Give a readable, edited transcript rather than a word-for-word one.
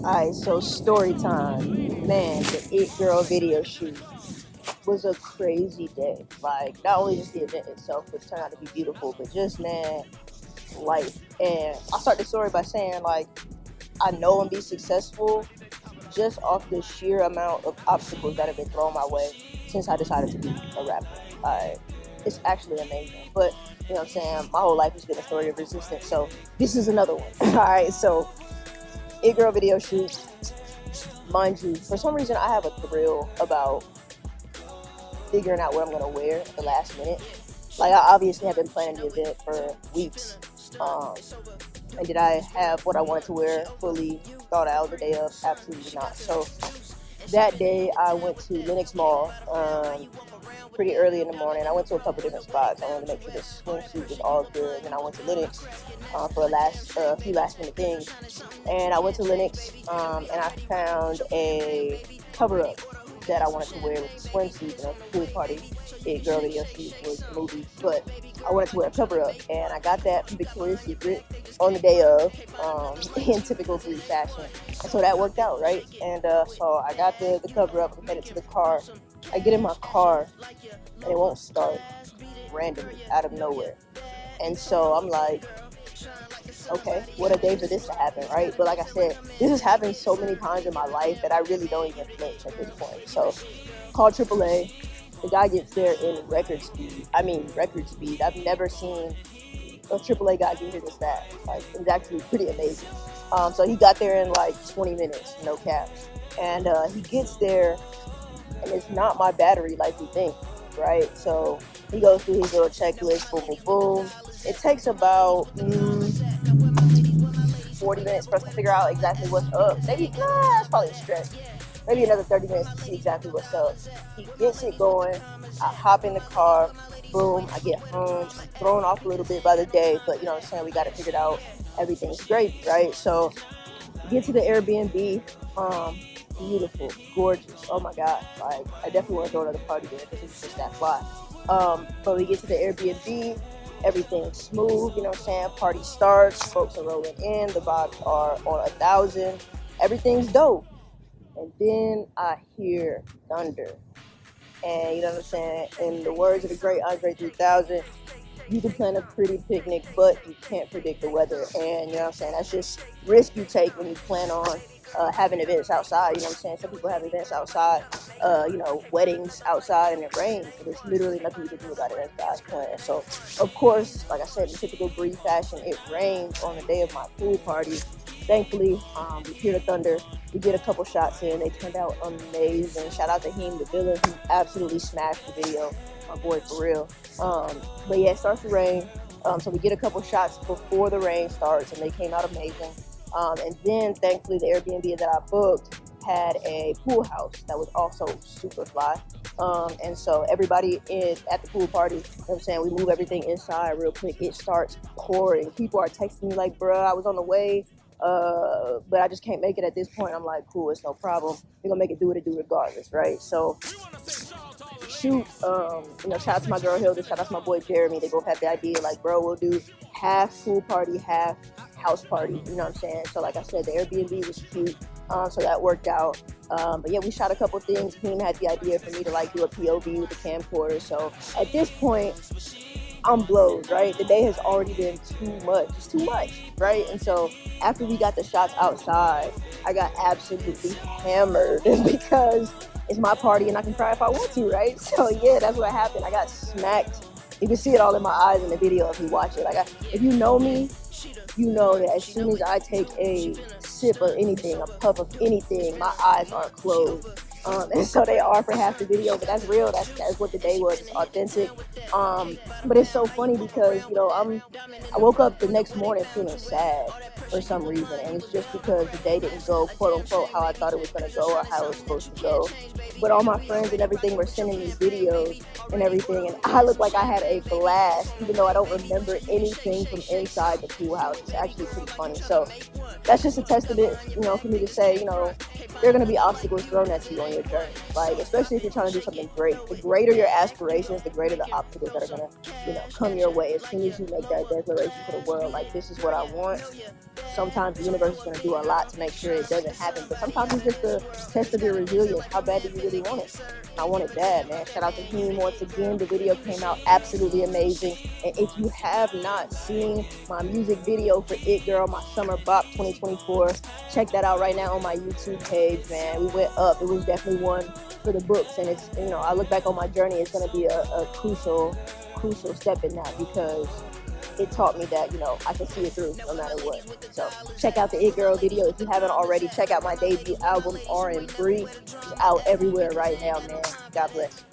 Alright, so story time. Man, the It Girl video shoot was a crazy day. Like, not only just the event itself, which turned out to be beautiful, but just, man, life. And I start the story by saying, like, I know I'm be successful just off the sheer amount of obstacles that have been thrown my way since I decided to be a rapper. It's actually amazing. But, you know what I'm saying? My whole life has been a story of resistance. So, this is another one. Alright, so, It Girl video shoot. Mind you, for some reason I have a thrill about figuring out what I'm gonna wear at the last minute. Like, I obviously have been planning the event for weeks. Um, and did I have what I wanted to wear fully thought out the day of? Absolutely not. So that day I went to Lenox Mall pretty early in the morning. I went to a couple different spots. I wanted to make sure this swimsuit was all good. And then I went to Lenox for a few last minute things. And I went to Lenox and I found a cover up that I wanted to wear with the swimsuit and a pool party. It Girl video shoot was the movie, but I wanted to wear a cover up, and I got that from Victoria's Secret on the day of, in typical Brie fashion. And so that worked out, right? And so I got the cover up, and headed to the car. I get in my car, and it won't start randomly out of nowhere. And so I'm like, okay, what a day for this to happen, right? But like I said, this has happened so many times in my life that I really don't even flinch at this point. So, call AAA. The guy gets there in record speed. I mean, record speed. I've never seen a AAA guy get here this fast. Like, it was actually pretty amazing. So he got there in like 20 minutes, no cap. And he gets there, and it's not my battery like we think, right? So he goes through his little checklist, boom, boom, boom. It takes about 40 minutes for us to figure out exactly what's up. Maybe, that's probably a stretch. Maybe another 30 minutes to see exactly what's up. He gets it going. I hop in the car. Boom. I get home. I'm thrown off a little bit by the day, but you know what I'm saying? We got it figured out. Everything's great, right? So, get to the Airbnb. Beautiful, gorgeous. Oh my God. Like, I definitely want to throw another party there because it's just that fly. But we get to the Airbnb. Everything's smooth, you know what I'm saying? Party starts, folks are rolling in, the vibes are on 1,000, everything's dope. And then I hear thunder. And you know what I'm saying? In the words of the great Andre 3000, you can plan a pretty picnic, but you can't predict the weather. And you know what I'm saying? That's just risk you take when you plan on having events outside. You know what I'm saying? Some people have events outside, weddings outside, and it rains. And there's literally nothing you can do about it as God's plan. So, of course, like I said, in typical Brie fashion, it rains on the day of my pool party. Thankfully, we hear the thunder. We get a couple shots in. They turned out amazing. Shout out to him, the villain, who absolutely smashed the video. My boy, for real. But yeah, it starts to rain. So we get a couple shots before the rain starts, and they came out amazing. And then, thankfully, the Airbnb that I booked had a pool house that was also super fly. And so everybody is at the pool party. You know what I'm saying? We move everything inside real quick. It starts pouring. People are texting me like, bruh, I was on the way, but I just can't make it at this point. I'm like, cool, it's no problem. We're going to make it do what it do regardless, right? So, shoot, shout out to my girl Hilda, shout out to my boy Jeremy. They both had the idea, like, bro, we'll do half pool party, half house party, you know what I'm saying? So like I said, the Airbnb was cute, so that worked out. But yeah, we shot a couple things. Him had the idea for me to like do a POV with the camcorder. So at this point, I'm blowed, right? The day has already been too much. It's too much, right? And so after we got the shots outside, I got absolutely hammered because it's my party and I can cry if I want to, right? So yeah, that's what happened. I got smacked. You can see it all in my eyes in the video if you watch it. If you know me, you know that as soon as I take a sip of anything, a puff of anything, my eyes are closed. And so they are for half the video, but that's real. That's what the day was. It's authentic. But it's so funny because, I woke up the next morning feeling sad for some reason. And it's just because the day didn't go, quote unquote, how I thought it was going to go or how it was supposed to go. But all my friends and everything were sending me videos and everything. And I looked like I had a blast, even though I don't remember anything from inside the pool house. It's actually pretty funny. So that's just a testament, for me to say, there are going to be obstacles thrown at you on your journey. Like, especially if you're trying to do something great. The greater your aspirations, the greater the obstacles that are going to, come your way. As soon as you make that declaration to the world, like, this is what I want, sometimes the universe is going to do a lot to make sure it doesn't happen. But sometimes it's just a test of your resilience. How bad do you really want it? And I want it bad, man. Shout out to him once again. The video came out absolutely amazing. And if you have not seen my music video for It Girl, my Summer Bop 2024, check that out right now on my YouTube page, man. We went up. It was definitely one for the books. And it's, you know, I look back on my journey, it's going to be a crucial step in that, because it taught me that, you know, I can see it through no matter what. So check out the It Girl video if you haven't already. Check out my debut album, R&B. It's out everywhere right now, man. God bless.